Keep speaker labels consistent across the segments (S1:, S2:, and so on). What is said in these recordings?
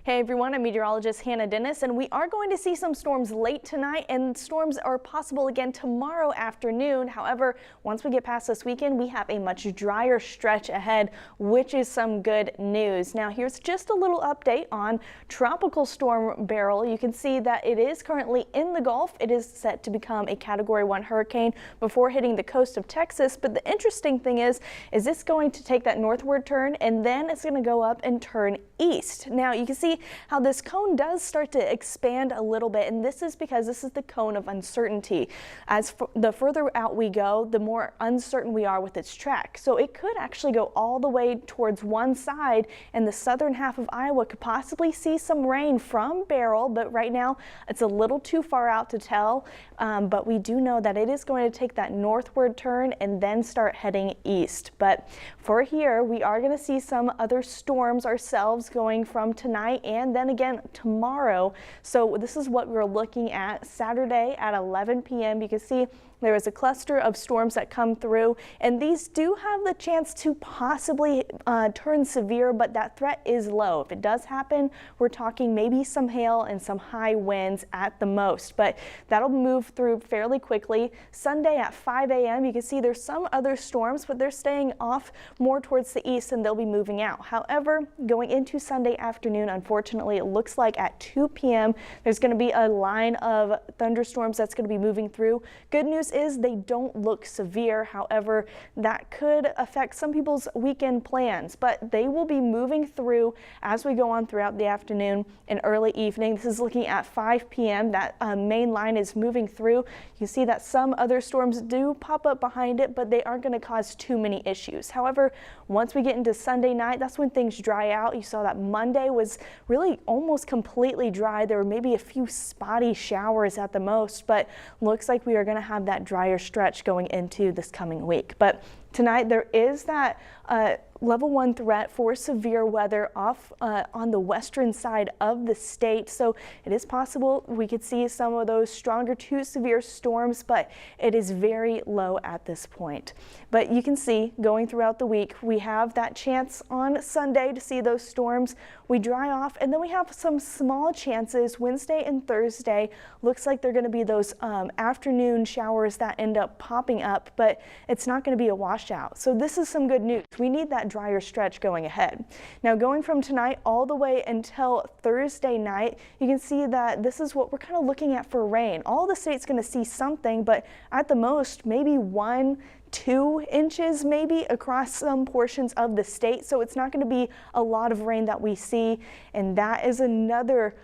S1: Hey everyone, I'm meteorologist Hannah Dennis, and we are going to see some storms late tonight, and storms are possible again tomorrow afternoon. However, once we get past this weekend, we have a much drier stretch ahead, which is some good news. Now, here's just a little update on Tropical Storm Beryl. You can see that it is currently in the Gulf. It is set to become a Category 1 hurricane before hitting the coast of Texas. But the interesting thing is this going to take that northward turn, and then it's going to go up and turn east. Now, you can see how this cone does start to expand a little bit, and this is because this is the cone of uncertainty. The further out we go, the more uncertain we are with its track. So it could actually go all the way towards one side, and the southern half of Iowa could possibly see some rain from Beryl, but right now it's a little too far out to tell. But we do know that it is going to take that northward turn and then start heading east. But for here, we are going to see some other storms ourselves going from tonight and then again tomorrow. So this is what we're looking at Saturday at 11 p.m. You can see there is a cluster of storms that come through, and these do have the chance to possibly turn severe, but that threat is low. If it does happen, we're talking maybe some hail and some high winds at the most, but that'll move through fairly quickly. Sunday at 5 a.m. you can see there's some other storms, but they're staying off more towards the east and they'll be moving out. However, going into Sunday afternoon, unfortunately, it looks like at 2 p.m. there's going to be a line of thunderstorms that's going to be moving through. Good news is they don't look severe. However, that could affect some people's weekend plans, but they will be moving through as we go on throughout the afternoon and early evening. This is looking at 5 p.m. That main line is moving through. You see that some other storms do pop up behind it, but they aren't going to cause too many issues. However, once we get into Sunday night, that's when things dry out. You saw that Monday was really almost completely dry. There were maybe a few spotty showers at the most, but looks like we are going to have that drier stretch going into this coming week. But tonight there is that level 1 threat for severe weather off on the western side of the state. So it is possible we could see some of those stronger to severe storms, but it is very low at this point. But you can see going throughout the week, we have that chance on Sunday to see those storms. We dry off, and then we have some small chances Wednesday and Thursday. Looks like they're going to be those afternoon showers that end up popping up, but it's not going to be a washout. So this is some good news. We need that drier stretch going ahead. Now, going from tonight all the way until Thursday night, you can see that this is what we're kind of looking at for rain. All the state's going to see something, but at the most maybe 1-2 inches maybe across some portions of the state. So it's not going to be a lot of rain that we see, and that is another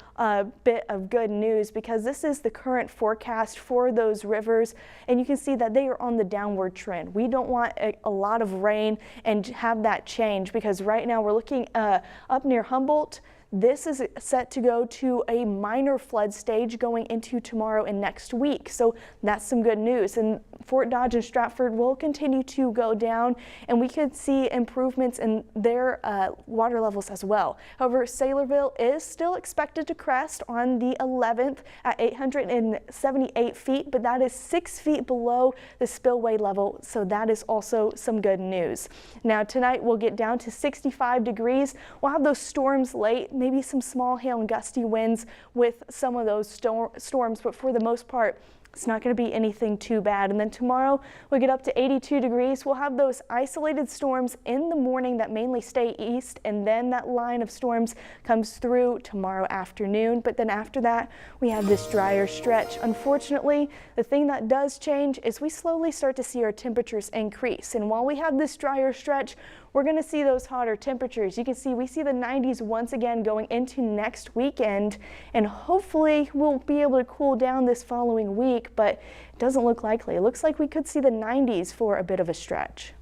S1: bit of good news because this is the current forecast for those rivers, and you can see that they are on the downward trend. We don't want a lot of rain and have that change because right now we're looking up near Humboldt. This is set to go to a minor flood stage going into tomorrow and next week. So that's some good news. And Fort Dodge and Stratford will continue to go down, and we could see improvements in their water levels as well. However, Saylorville is still expected to crest on the 11th at 878 feet, but that is 6 feet below the spillway level. So that is also some good news. Now tonight we'll get down to 65 degrees. We'll have those storms late, maybe some small hail and gusty winds with some of those storms, but for the most part, it's not going to be anything too bad. And then tomorrow we get up to 82 degrees. We'll have those isolated storms in the morning that mainly stay east, and then that line of storms comes through tomorrow afternoon. But then after that, we have this drier stretch. Unfortunately, the thing that does change is we slowly start to see our temperatures increase. And while we have this drier stretch, we're going to see those hotter temperatures. You can see we see the 90s once again going into next weekend, and hopefully we'll be able to cool down this following week, but it doesn't look likely. It looks like we could see the 90s for a bit of a stretch.